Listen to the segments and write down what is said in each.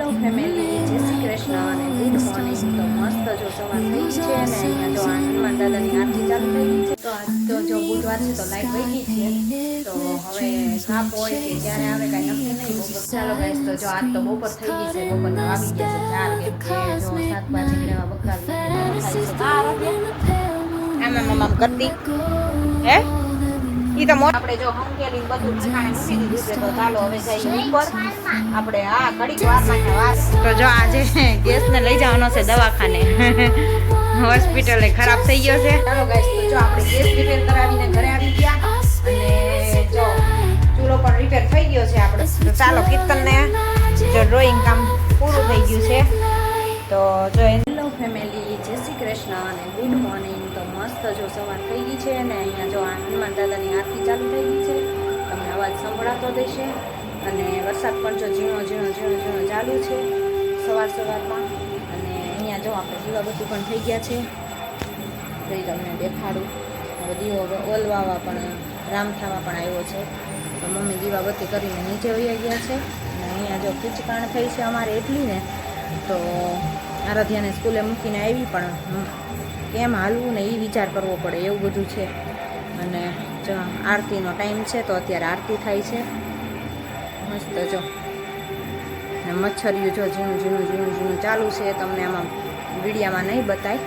Family, જય શ્રી કૃષ્ણ અને good morning. તો મસ્ત જો સવાર થઈ ગઈ છે અને અહીંયા જો હનુમાન દાદાની આરતી ચાલુ થઈ ગઈ છે. તો આજ તો જો બુધવાર છે તો લાઈટ વહી ગઈ છે. તો હવે કાપ હોય કે ક્યારે આવે કાંઈ નક્કી નહીં. બપોર ચાલો ગાઈસ, તો જો આજ તો બપોર થઈ ગઈ છે. બપોરના વાગી ગયા છે 4 કેમ કે જો શાકભાજી લેવા બકાવી આમાં મમ્મા કરતી હે ઈ તો આપણે જો હંકેલી બધું ઠેકાણે મૂકી દીધું છે. તો ચાલો હવે જઈએ ઉપર આપણે. હા, ઘડીક વાર માટે વાત. તો જો આજે ગેસને લઈ જવાનો છે દવાખાને. હોસ્પિટલે ખરાબ થઈ ગયો છે. ચાલો ગાઈસ, તો જો આપણે ગેસ રિપેર કરાવીને ઘરે આવી ગયા અને જો ચૂલો પણ રિપેર થઈ ગયો છે આપણે. તો ચાલો કીર્તનને જો ડ્રોઈંગ કામ પૂરું થઈ ગયું છે. તો જો હેલો ફેમિલી, જય શ્રી કૃષ્ણ અને ગુડ મોર્નિંગ. તો મસ્ત જો સવાર થઈ ગઈ છે અને અહીંયા જો હનુમાન દાદાની આરતી ચાલુ થઈ ગઈ છે. તમને અવાજ સંભળાતો દેશે અને વરસાદ પણ જો ઝીણો ચાલુ છે સવારમાં. અને અહીંયા જો આપણે દીવાબત્તી પણ થઈ ગયા છે. તો એ તમને દેખાડું. હવે દીવો ઓલવાવા પણ રામ થવા પણ આવ્યો છે. તો મમ્મી દીવાબત્તી કરીને નીચે વહી ગયા છે. અને અહીંયા જો ખીચકાણ થઈ છે અમારે એટલી ને, તો આરાધ્યાને સ્કૂલે મૂકીને આવી પણ કેમ હાલવું ને એ વિચાર કરવો પડે એવું બધું છે. અને જો આરતીનો ટાઈમ છે તો અત્યારે આરતી થાય છે મસ્ત જો. ને મચ્છરિયું જો ઝીણું ચાલુ છે. તમને આમાં વિડીયામાં નહીં બતાય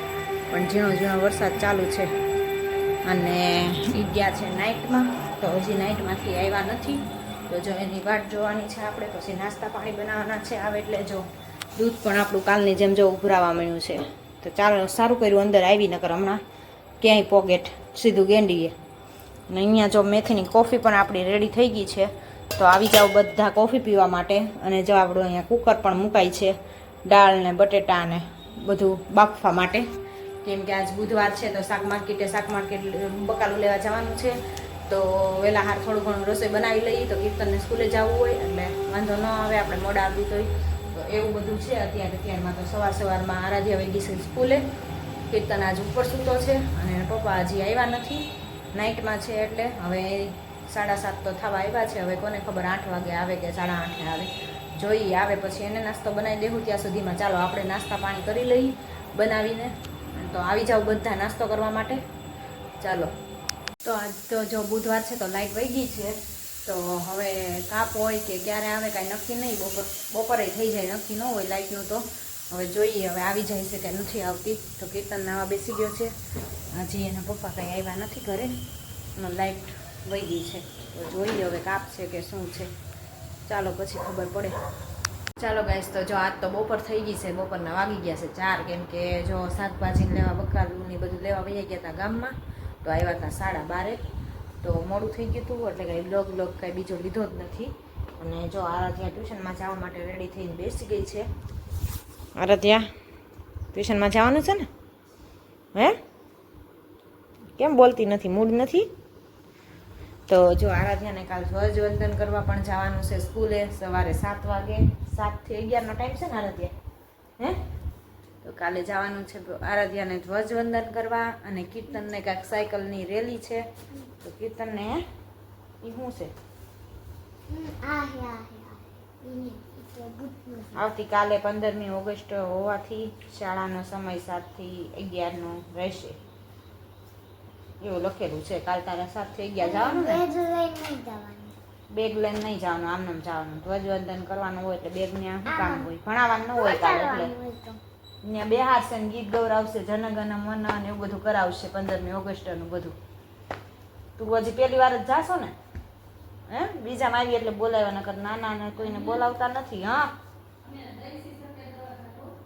પણ ઝીણો વરસાદ ચાલુ છે. અને એ ગયા છે નાઇટમાં. તો હજી નાઇટમાંથી આવ્યા નથી. તો જો એની વાટ જોવાની છે આપણે. પછી નાસ્તા પાણી બનાવવાના છે. આવે એટલે જો દૂધ પણ આપણું કાલની જેમ જો ઉભરાવા મળ્યું છે. તો ચાલો સારું કર્યું અંદર આવી, નકર હમણાં ક્યાંય પોકેટ સીધું ગેંડીએ. અને અહીંયા જો મેથીની કોફી પણ આપણી રેડી થઈ ગઈ છે. તો આવી જાઓ બધા કોફી પીવા માટે. અને જો આપણું અહીંયા કુકર પણ મુકાય છે દાળ ને બટેટા ને બધું બાફવા માટે. કેમ કે આજ બુધવાર છે તો શાક માર્કેટ બકાલું લેવા જવાનું છે. તો વહેલા હાર થોડું ઘણું રસોઈ બનાવી લઈએ. તો કીર્તનને સ્કૂલે જવું હોય એટલે વાંધો ન આવે, આપણે મોડા આવી તો એવું બધું છે. અત્યારમાં તો સવારમાં આરાધ્યા વહી ગઈ છે સ્કૂલે. કીર્તન આજ ઉપર સૂતો છે અને પપ્પા હજી આવ્યા નથી, નાઇટમાં છે એટલે. હવે 7:30 તો થવા આવ્યા છે. હવે કોને ખબર 8 વાગે આવે કે 8:30 આવે, જોઈએ. આવે પછી એને નાસ્તો બનાવી દેવું. ત્યાં સુધીમાં ચાલો આપણે નાસ્તા પાણી કરી લઈએ બનાવીને. તો આવી જાઓ બધા નાસ્તો કરવા માટે. ચાલો. તો આજ તો જો બુધવાર છે તો લાઈટ વહી ગઈ છે. તો હવે કાપ હોય કે ક્યારે આવે કાંઈ નક્કી નહીં. બપોરે થઈ જાય, નક્કી ન હોય લાઇટનું. તો હવે જોઈએ હવે આવી જાય છે કે નથી આવતી. તો કીર્તન નાવા બેસી ગયો છે. હજી એના પપ્પા કંઈ આવ્યા નથી ઘરે. લાઇટ વહી ગઈ છે. તો જોઈએ હવે કાપ છે કે શું છે. ચાલો પછી ખબર પડે. ચાલો ગાઈસ, તો જો આજ તો બપોર થઈ ગઈ છે. બપોરના વાગી ગયા છે 4 કેમ કે જો શાકભાજીને લેવા બકાલું ને બધું લેવા વહી ગયા હતા ગામમાં. તો આવ્યા હતા 12:30. તો મોડું થઈ ગયું હતું એટલે કંઈ બ્લોગ કંઈ બીજો લીધો જ નથી. અને જો આરાધ્યા ટ્યુશનમાં જવા માટે રેડી થઈને બેસી ગઈ છે. આરાધ્યા ટ્યુશનમાં જવાનું છે ને? હે કેમ બોલતી નથી? મૂડ નથી? તો જો આરાધ્યાને કાલ ધ્વજવંદન કરવા પણ જવાનું છે સ્કૂલે. સવારે 7 વાગે, 7 થી 11નો ટાઈમ છે ને આરાધ્યા? હે તો કાલે જવાનું છે આરાધ્યાને ધ્વજવંદન કરવા. અને કીર્તનને કાંઈક સાયકલની રેલી છે. તો કીર્તનને એ શું છે? આવતીકાલે 15મી ઓગસ્ટ હોવાથી શાળાનો સમય 7 થી 11નો રહેશે એવું લખેલું છે. કાલ તારે 7 થી 11 જવાનું ને? બેગ લઈને નહીં જવાનું, આમનામ જવાનું. ધ્વજવંદન કરવાનું હોય એટલે બેગ ત્યાં શું કામ હોય? ભણાવવાનું ન હોય કાલે એટલે ત્યાં બેહારશે ને ગીત ગૌરાવશે, જનગણ મન અને એવું બધું કરાવશે 15મી ઓગસ્ટનું બધું. તું હજી પહેલી વાર જ જાશો ને? હે બીજામાં આવી એટલે બોલાવ્યા, નકર નાના ને કોઈને બોલાવતા નથી. હા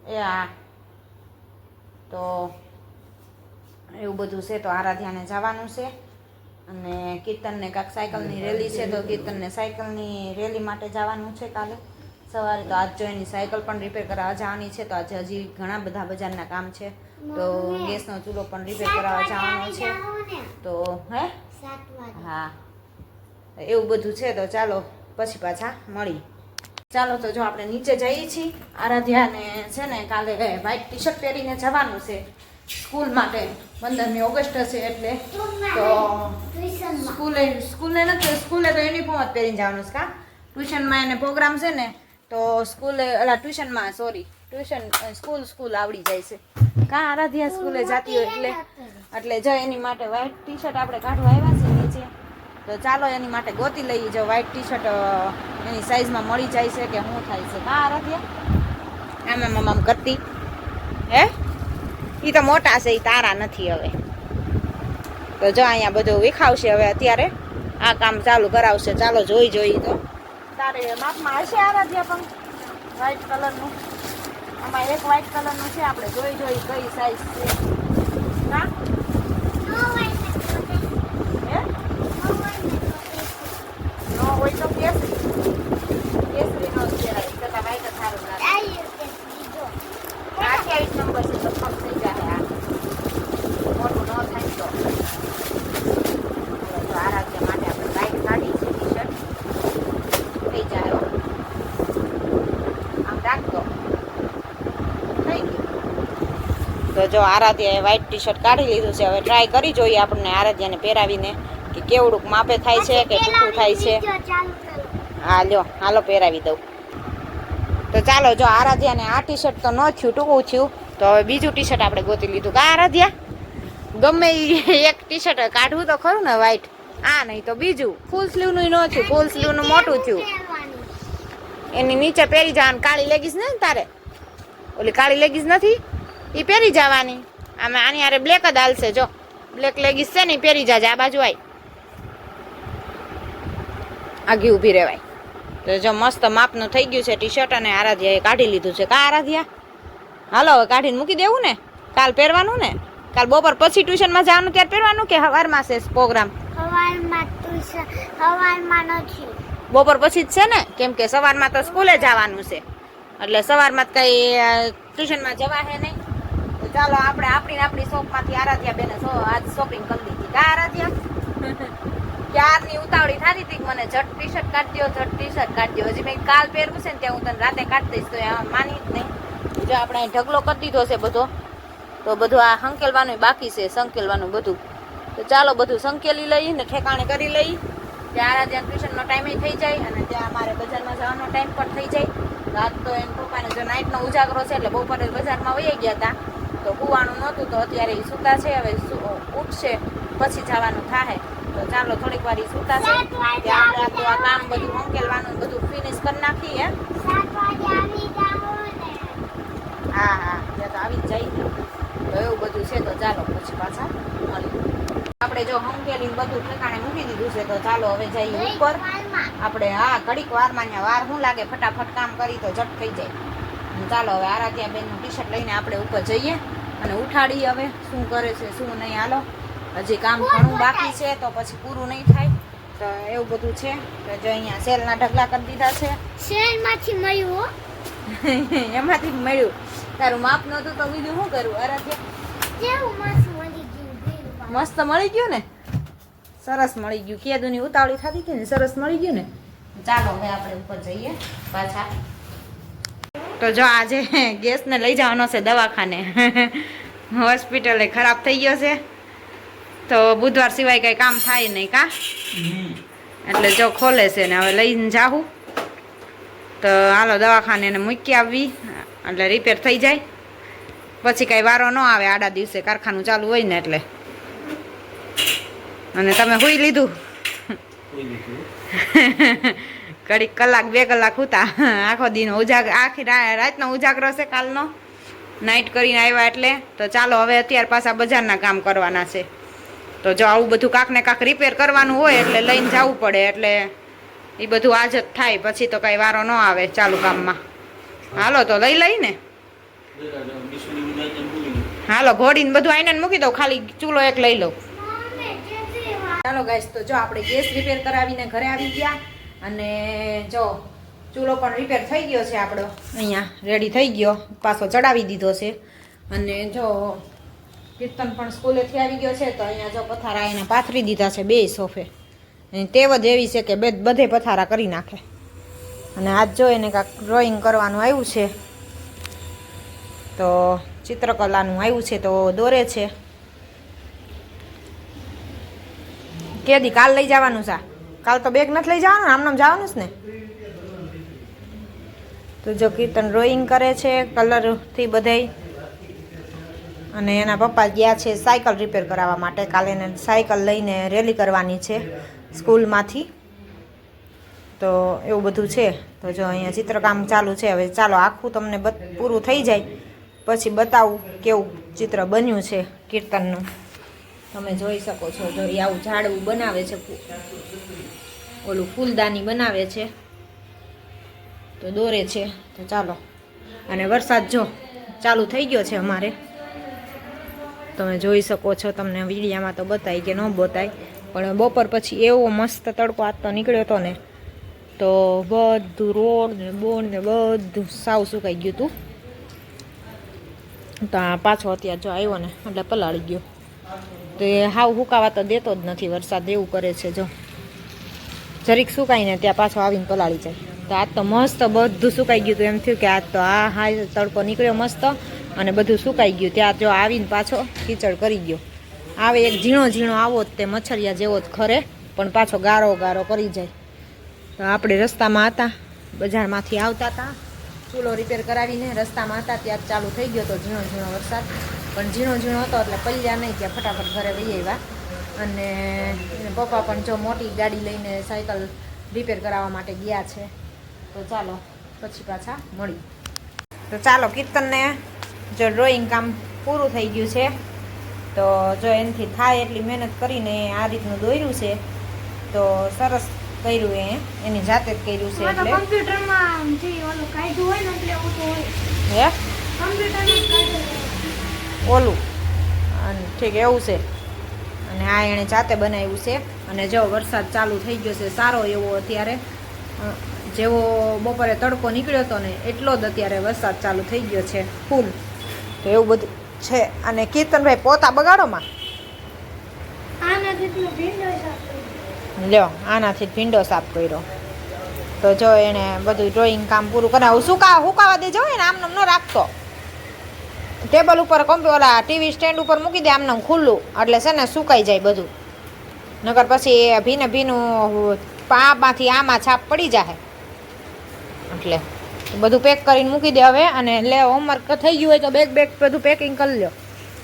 એ હા, તો એવું બધું છે. તો આરાધ્યાને જવાનું છે. અને કીર્તનને કાંઈક સાયકલની રેલી છે. તો કીર્તનને સાયકલની રેલી માટે જવાનું છે કાલે સવારે. તો આજ જો એની સાયકલ પણ રિપેર કરાવવા જવાની છે. તો આજે હજી ઘણા બધા બજારના કામ છે. તો ગેસનો ચૂલો પણ રિપેર કરાવવા જવાનો છે. તો હે હા એવું બધું છે. તો ચાલો પછી પાછા મળી. ચાલો તો જો આપણે નીચે જઈએ છીએ. આરાધ્યાને છે ને કાલે વ્હાઈટ ટી-શર્ટ પહેરીને જવાનું છે સ્કૂલ માટે. 15મી ઓગસ્ટ છે એટલે. તો સ્કૂલે નથી, સ્કૂલે તો યુનિફોર્મ જ પહેરીને જવાનું છે. કા ટ્યુશનમાં એને પ્રોગ્રામ છે ને, તો તો સ્કૂલે ટ્યુશનમાં સ્કૂલ આવડી જાય છે. કાં આરાધ્યા સ્કૂલે જતી હોય એટલે જો એની માટે વ્હાઈટ ટી શર્ટ આપણે કાઢવા આવ્યા છે નીચે. તો ચાલો એની માટે ગોતી લઈએ. જો વ્હાઈટ ટી શર્ટ એની સાઈઝમાં મળી જાય છે કે શું થાય છે. કાં આરાધ્યા આમ કરતી હે એ તો મોટા છે, એ તારા નથી હવે. તો જો અહીંયા બધું વિખાવશે હવે. અત્યારે આ કામ ચાલુ કરાવશે. ચાલો જોઈ તો તારે માપમાં હશે આરાધ્યા પણ વ્હાઈટ કલરનું. આમાં એક વ્હાઈટ કલરનું છે. આપણે જોઈ કઈ સાઈઝ છે. હા નો હોય તો કેસરી નો છે. છતાં વ્હાઈટ જ સારું લાગે. 28 નંબર છે તો કમ થઈ જાય. મોટું ન થાય તો આરાધ્ય માટે આપણે વ્હાઈટ કાઢી છે ટી શર્ટ. થઈ જાય આમ રાખતો થઈ ગયું. તો જો આરાધ્યાએ વ્હાઈટ ટી શર્ટ કાઢી લીધું છે. હવે ટ્રાય કરી જોઈએ આપણને આરાધ્યાને પહેરાવીને કે કેવડુંક માપે થાય છે કે ટૂંકું થાય છે. હા લ્યો હાલો પહેરાવી દઉં. તો ચાલો જો આરાધ્યાને આ ટી શર્ટ તો ન થયું, ટૂંકું થયું. તો હવે બીજું ટી શર્ટ આપણે ગોતી લીધું. કા આરાધ્યા ગમે એક ટી શર્ટ કાઢવું તો ખરું ને વ્હાઈટ. આ નહીં તો બીજું ફૂલ સ્લીવનું ન થયું. ફૂલ સ્લીવનું મોટું થયું. એની નીચે પહેરી જવાનું. કાળી લેગીસ ને તારે ઓલી કાળી લેગીસ નથી એ પહેરી જવાની. આમાં આની હારે બ્લેક જ હાલશે. જો બ્લેક લેગીસ છે ને પહેરી જાજે. આ બાજુ આય આગી ઊભી રહેવાય. તો જો મસ્ત માપનું થઈ ગયું છે ટી શર્ટ. અને આરાધ્યાએ કાઢી લીધું છે. કા આરાધ્યા હાલો હવે કાઢીને મૂકી દેવું ને. કાલ પહેરવાનું ને. કાલ બપોર પછી ટ્યુશનમાં જવાનું ત્યારે પહેરવાનું કે સવારમાં છે પ્રોગ્રામ? સવારમાં નથી, બપોર પછી જ છે ને. કેમ કે સવારમાં તો સ્કૂલે જવાનું છે એટલે સવારમાં કઈ ટ્યુશનમાં જવાશે નહીં. તો ચાલો આપણે આપણી શોપમાંથી આરાધ્યા બેને આજ શોપિંગ કરી લીધી. કા આરાધ્યા ક્યારની ઉતાવળી થતી હતી મને ઝટ ટી શર્ટ કાઢી દો, ઝટ ટી શર્ટ કાઢી દો. હજી મેં કાલ પહેરવું છે ને ત્યાં હું તને રાતે કાઢી દઈશ. તો એમાં માની જ નહીં. જો આપણે અહીં ઢગલો કરી દીધો છે બધો. તો બધું આ સંકેલવાનું બાકી છે. સંકેલવાનું બધું. તો ચાલો બધું સંકેલી લઈ ને ઠેકાણે કરી લઈ. ત્યાં આરાધ્યા ટ્યુશનનો ટાઈમ થઈ જાય અને ત્યાં અમારે બજારમાં જવાનો ટાઈમ પણ થઈ જાય. રાત તો એમ પપ્પાને જો નાઇટનો ઉજાગરો છે એટલે બપોરે બજારમાં વહી ગયા હતા. તો કુવાનું નહોતું તો અત્યારે એ સૂતા છે. હવે ઉઠશે પછી જવાનું થાય. તો ચાલો થોડીક વાર એ સૂતા છે ત્યાં આપણે આ કામ બધું સંકેલવાનું બધું ફિનિશ કરી નાખીએ. હા ત્યાં તો આવી જ જાય. તો એવું બધું છે. તો ચાલો પછી પાછા મળી. આપણે જો સંકેલીને બધું ઠેકાણે મૂકી દીધું છે. તો ચાલો હવે જઈએ ઉપર આપણે. હા ઘડીક વારમાં ત્યાં વાર શું લાગે, ફટાફટ કામ કરી તો ઝટ થઈ જાય. ચાલો હવે આરાધ્યા બેનનું ટી શર્ટ લઈને આપણે ઉપર જઈએ અને ઉઠાડીએ હવે શું કરે છે શું નહીં. હાલો હજી કામ ઘણું બાકી છે તો પછી પૂરું નહીં થાય. તો એવું બધું છે. તો જો અહીંયા સેલના ઢગલા કરી દીધા છે. સેલમાંથી મળ્યું એમાંથી મળ્યું. તારું માપ નહોતું તો બીજું શું કરવું? આરાધ્યા મસ્ત મળી ગયું ને. સરસ મળી ગયું. કેદુની ઉતાવળી થતી હતી ને સરસ મળી ગયું ને. ચાલો હવે આપણે ઉપર જઈએ પાછા. તો જો આજે ગેસને લઈ જવાનો છે દવાખાને. હોસ્પિટલે ખરાબ થઈ ગયો છે તો બુધવાર સિવાય કઈ કામ થાય નહીં. કા એટલે જો ખોલે છે ને હવે લઈને જાવું. તો હાલો દવાખાને એને મૂકી આવવી એટલે રિપેર થઈ જાય. પછી કઈ વારો ન આવે આડા દિવસે કારખાનું ચાલુ હોય ને એટલે. અને તમે સુઈ લીધું? ઘડીક કલાક 2 કલાક હુતા. આખો દિન આખી રાતનો ઉજાગરો છે કાલનો. નાઇટ કરીને આવ્યા એટલે. તો ચાલો હવે અત્યારે પાછા બજારના કામ કરવાના છે. તો જો આવું બધું કાંક ને કાંક રિપેર કરવાનું હોય એટલે લઈને જવું પડે. એટલે એ બધું આજ જ થાય. પછી તો કઈ વારો ન આવે ચાલુ કામમાં. હાલો તો લઈ ને. હાલો ઘોડીને બધું આઈને મૂકી દઉં. ખાલી ચૂલો એક લઈ લઉં. ચાલો ગાઈસ તો જો આપણે ગેસ રિપેર કરાવીને ઘરે આવી ગયા. અને જો ચૂલો પણ રિપેર થઈ ગયો છે આપણો. અહીંયા રેડી થઈ ગયો. પાછો ચડાવી દીધો છે. અને જો કીર્તન પણ સ્કૂલેથી આવી ગયો છે. તો અહીંયા જો પથારા એને પાથરી દીધા છે 2 સોફે. ટેવ જ એવી છે કે બધે પથારા કરી નાખે. અને આજ જો એને કાંક ડ્રોઈંગ કરવાનું આવ્યું છે. તો ચિત્રકલાનું આવ્યું છે તો દોરે છે. કેદી કાલ લઈ જવાનું છે? કાલ તો બેગ નથી લઈ જવાનું, આમનામ જવાનું છે ને. તો જો કીર્તન ડ્રોઈંગ કરે છે કલરથી બધાય. અને એના પપ્પા ગયા છે સાયકલ રિપેર કરાવવા માટે. કાલે એને સાયકલ લઈને રેલી કરવાની છે સ્કૂલમાંથી. તો એવું બધું છે. તો જો અહીંયા ચિત્રકામ ચાલુ છે. હવે ચાલો આખું તમને પૂરું થઈ જાય પછી બતાવું કેવું ચિત્ર બન્યું છે કીર્તનનું. તમે જોઈ શકો છો. જો એ આવું ઝાડવું બનાવે છે, ઓલું ફૂલદાની બનાવે છે, તો દોરે છે. તો ચાલો. અને વરસાદ જો ચાલુ થઈ ગયો છે અમારે. તમે જોઈ શકો છો. તમને વિડીયામાં તો બતાય કે ન બતાય, પણ બપોર પછી એવો મસ્ત તડકો આજ તો નીકળ્યો હતો ને, તો બધું રોડ ને બોર્ડ ને બધું સાવ સુકાઈ ગયું હતું. તો આ પાછો અત્યારે જો આવ્યો ને એટલે પલાળી ગયો. તો એ હાવ સુકાવા તો દેતો જ નથી વરસાદ. એવું કરે છે. જો જરીક સુકાઈને ત્યાં પાછો આવીને પલાળી જાય. તો આજ તો મસ્ત બધું સુકાઈ ગયું હતું. એમ થયું કે આજ તો હા તડકો નીકળ્યો મસ્ત અને બધું સુકાઈ ગયું. ત્યાં જો આવીને પાછો કીચડ કરી ગયો. આવે એક ઝીણો ઝીણો આવો જ તે મચ્છરિયા જેવો જ ખરે, પણ પાછો ગારો ગારો કરી જાય. તો આપણે રસ્તામાં હતા, બજારમાંથી આવતા હતા, ચૂલો રિપેર કરાવીને રસ્તામાં હતા ત્યાં ચાલુ થઈ ગયો હતો ઝીણો ઝીણો વરસાદ. પણ ઝીણો ઝીણો હતો એટલે પલ્યા નહીં, ત્યાં ફટાફટ ઘરે વહી આવ્યા. અને પપ્પા પણ જો મોટી ગાડી લઈને સાયકલ રિપેર કરાવવા માટે ગયા છે. તો ચાલો પછી પાછા મળી. તો ચાલો કીર્તનને જો ડ્રોઈંગ કામ પૂરું થઈ ગયું છે. તો જો એનાથી થાય એટલી મહેનત કરીને આ રીતનું દોર્યું છે. તો સરસ કર્યું. એની જાતે જ કર્યું છે. એટલે કમ્પ્યુટરમાં જે ઓલું કાઢ્યું હોય ને એટલે એવું તો હોય. હે કમ્પ્યુટરમાં કાઢ્યું ઓલું અને ઠીક એવું છે. અને આ એણે જાતે બનાવ્યું છે. અને જો વરસાદ ચાલુ થઈ ગયો છે સારો એવો. અત્યારે જેવો બપોરે તડકો નીકળ્યો હતો ને એટલો જ અત્યારે વરસાદ ચાલુ થઈ ગયો છે ફૂલ. તો એવું બધું છે. અને કીર્તનભાઈ પોતા બગાડોમાં આનાથી તો ભીંડો સાફ કર્યો. લ્યો આનાથી ભીંડો સાફ કર્યો. તો જો એણે બધું ડ્રોઈંગ કામ પૂરું કરાવું. હુકાવા દેજો ને, આમ ન રાખતો. ટેબલ ઉપર ઓલા ટીવી સ્ટેન્ડ ઉપર મૂકી દે આમને ખુલ્લું, એટલે છે ને સુકાઈ જાય બધું. નકર પછી ભીને ભીનું આમાંથી આમાં છાપ પડી જાય. એટલે બધું પેક કરીને મૂકી દે હવે. અને લે હોમવર્ક થઈ ગયું હોય તો બેગ બધું પેકિંગ કરી લો.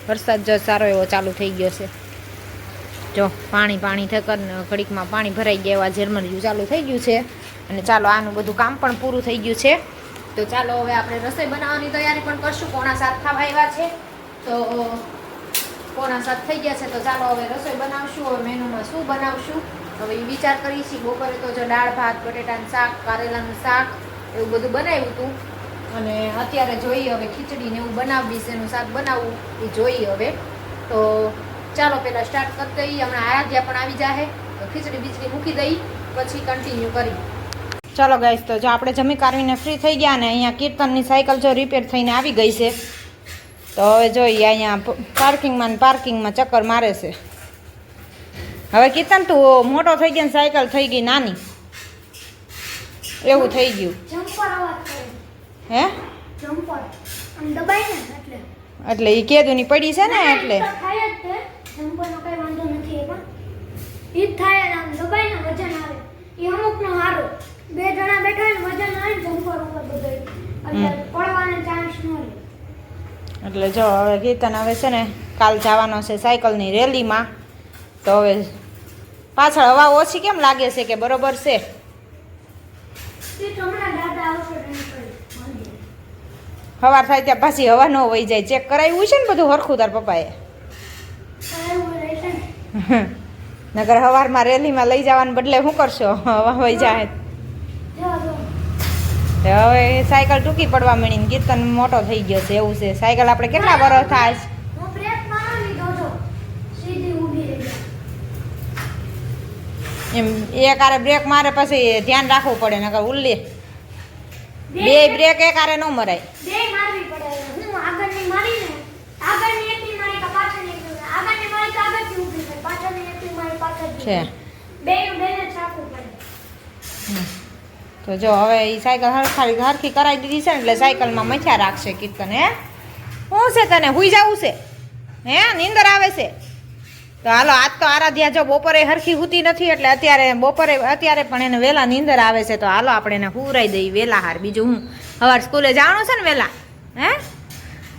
વરસાદ જો સારો એવો ચાલુ થઈ ગયો છે. જો પાણી થઈને ઘડીકમાં પાણી ભરાઈ ગયા એવા ઝરમરિયું ચાલુ થઈ ગયું છે. અને ચાલો આનું બધું કામ પણ પૂરું થઈ ગયું છે. તો ચાલો હવે આપણે રસોઈ બનાવવાની તૈયારી પણ કરશું. 6:45 થવા આવ્યા છે. તો 6:45 થઈ ગયા છે. તો ચાલો હવે રસોઈ બનાવશું. હવે મેનુમાં શું બનાવશું હવે એ વિચાર કરીશું. બપોરે તો જો દાળ ભાત, બટેટાનું શાક, કારેલાનું શાક એવું બધું બનાવ્યું હતું. અને અત્યારે જોઈએ હવે ખીચડીને એવું બનાવીશ. એનું શાક બનાવવું એ જોઈએ હવે. તો ચાલો પહેલાં સ્ટાર્ટ કરી દઈએ. હમણાં આરાધ્યા પણ આવી જાય તો ખીચડી બીજડી મૂકી દઈ પછી કન્ટિન્યુ કરી. ચાલો ગાઈસ, તો જો આપણે જમી કાઢવીને ફ્રી થઈ ગયા. ને અહીંયા કીર્તનની સાયકલ જો રિપેર થઈને આવી ગઈ છે. તો હવે જોઈએ અહીંયા પાર્કિંગમાં ચક્કર મારે છે. હવે કીર્તન તું મોટો થઈ ગયો ને સાયકલ થઈ ગઈ નાની, એવું થઈ ગયું. જમ્પર અવાજ કરે. હે જમ્પર આમ દબાઈ ને એટલે એ કેદુની પડી છે ને એટલે તો થાય જ તે. જમ્પરનો કઈ વાંધો નથી. પણ ઈ થાય ને આમ દબાઈ ને વજન આવે. ઈ અમુકનો હારો. બે જણા બેઠા હોય ને વજન આવે ને જમ્પર ઉપર દબાઈ એટલે પડવાનો ચાન્સ ન રહે. એટલે જો હવે કીર્તન હવે છે ને કાલ જવાનો છે સાયકલની રેલીમાં. તો હવે પાછળ હવા ઓછી કેમ લાગે છે કે બરોબર છે? સવાર થાય ત્યાં પાછી હવા ન વહી જાય. ચેક કરાવ્યું છે ને બધું હરખું તાર પપ્પાએ? નગર સવારમાં રેલીમાં લઈ જવાને બદલે શું કરશો? હવા વહી જાય. હવે સાયકલ ટૂંકી પડવા માંડીને કીર્તન મોટો થઈ ગયો છે એવું છે. સાયકલ આપણે કેટલા વર્ષ થાય છે? એમ એક આરે બ્રેક મારે પછી ધ્યાન રાખવું પડે. નકર ઉલ્લે બે બ્રેક એક આરે ન મરાય. બે મારવી પડે. હું આગળની મારીને આગળની એકની મારી કે પાછળની એકની. આગળની મારી તો આગળથી ઊભી થાય, પાછળની એકની મારી પાછળથી છે. બેનું બેને ચાકવું પડે. તો જો હવે એ સાયકલ હરખી કરાવી દીધી છે ને એટલે સાયકલમાં મથ્યા રાખશે કીર્તન. હે શું છે તને? હુઈ જવું છે? હે નીંદર આવે છે? તો હાલો આજ તો આરાધ્યા જો બપોરે હરખી સૂતી નથી એટલે અત્યારે પણ એને વહેલા નીંદર આવે છે. તો હાલો આપણે એને હુવરાઈ દઈએ વહેલા હાર. બીજું હું સવાર સ્કૂલે જવાનું છે ને વહેલા હે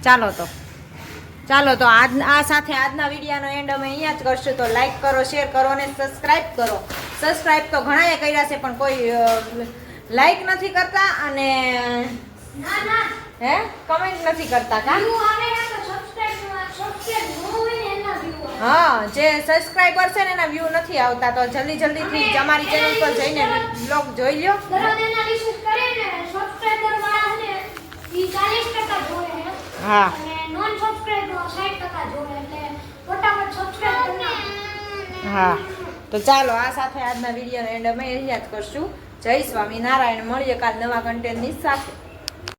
ચાલો તો આ સાથે આજના વિડીયોનો એન્ડ અમે અહીંયા જ કરશું. તો લાઈક કરો, શેર કરો અને સબસ્ક્રાઈબ કરો. સબસ્ક્રાઈબ તો ઘણાએ કર્યા છે પણ કોઈ લાઈક નથી કરતા અને હે કમેન્ટ નથી કરતા કા. હા, જે સબસ્ક્રાઈબર છે ને એના વ્યૂ નથી આવતા. તો જલ્દીથી અમારી ચેનલ પર જઈને બ્લોગ જોઈ લ્યો. હા હા, તો ચાલો આ સાથે આજના વિડીયોનો એન્ડ અમે અહીંયા જ કરશું. જય સ્વામિનારાયણ. મળીએ કાલ નવા કન્ટેન્ટની સાથે.